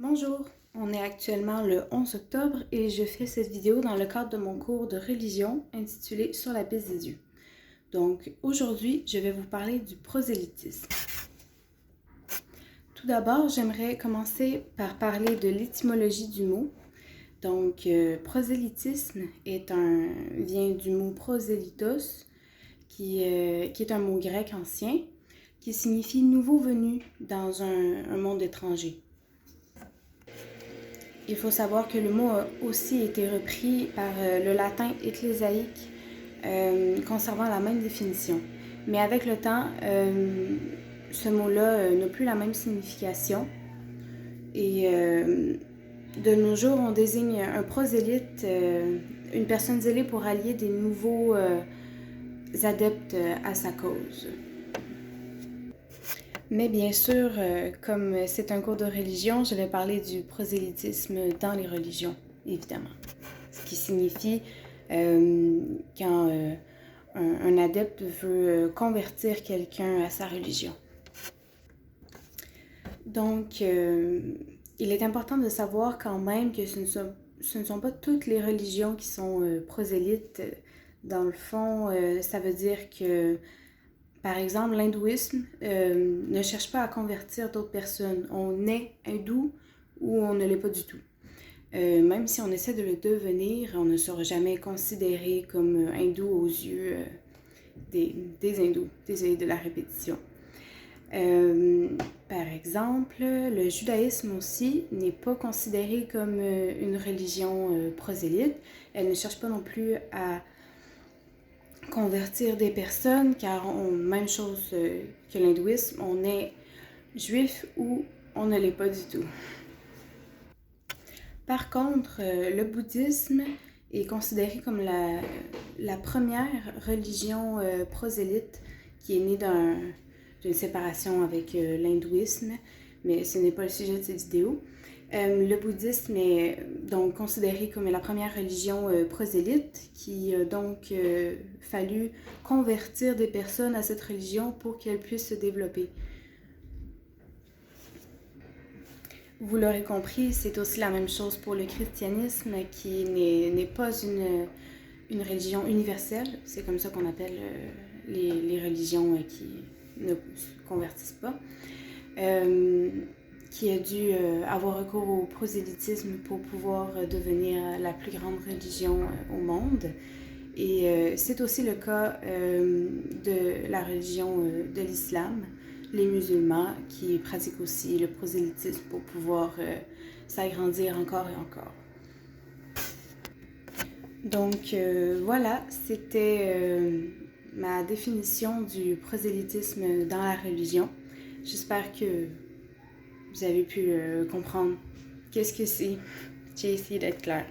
Bonjour, on est actuellement le 11 octobre et je fais cette vidéo dans le cadre de mon cours de religion intitulé Sur la piste des dieux. Donc aujourd'hui, je vais vous parler du prosélytisme. Tout d'abord, j'aimerais commencer par parler de l'étymologie du mot. Donc prosélytisme vient du mot prosélytos, qui est un mot grec ancien, qui signifie nouveau venu dans un monde étranger. Il faut savoir que le mot a aussi été repris par le latin ecclésiaïque, conservant la même définition. Mais avec le temps, ce mot-là n'a plus la même signification. Et de nos jours, on désigne un prosélyte, une personne zélée pour allier des nouveaux adeptes à sa cause. Mais bien sûr, comme c'est un cours de religion, je vais parler du prosélytisme dans les religions, évidemment. Ce qui signifie quand un adepte veut convertir quelqu'un à sa religion. Donc, il est important de savoir quand même que ce ne sont pas toutes les religions qui sont prosélytes. Dans le fond, ça veut dire que par exemple, l'hindouisme ne cherche pas à convertir d'autres personnes. On est hindou ou on ne l'est pas du tout. Même si on essaie de le devenir, on ne sera jamais considéré comme hindou aux yeux des hindous. Désolé de la répétition. Par exemple, le judaïsme aussi n'est pas considéré comme une religion prosélyte. Elle ne cherche pas non plus à convertir des personnes, car même chose que l'hindouisme, on est juif ou on ne l'est pas du tout. Par contre, le bouddhisme est considéré comme la première religion prosélyte qui est née d'une séparation avec l'hindouisme, mais ce n'est pas le sujet de cette vidéo. Le bouddhisme est donc considéré comme la première religion prosélyte qui a donc fallu convertir des personnes à cette religion pour qu'elles puissent se développer. Vous l'aurez compris, c'est aussi la même chose pour le christianisme qui n'est pas une religion universelle. C'est comme ça qu'on appelle les religions qui ne convertissent pas. Qui a dû avoir recours au prosélytisme pour pouvoir devenir la plus grande religion au monde. Et c'est aussi le cas de la religion de l'islam, les musulmans qui pratiquent aussi le prosélytisme pour pouvoir s'agrandir encore et encore. Donc voilà, c'était ma définition du prosélytisme dans la religion. J'espère que vous avez pu comprendre qu'est-ce que c'est. J'ai essayé d'être claire.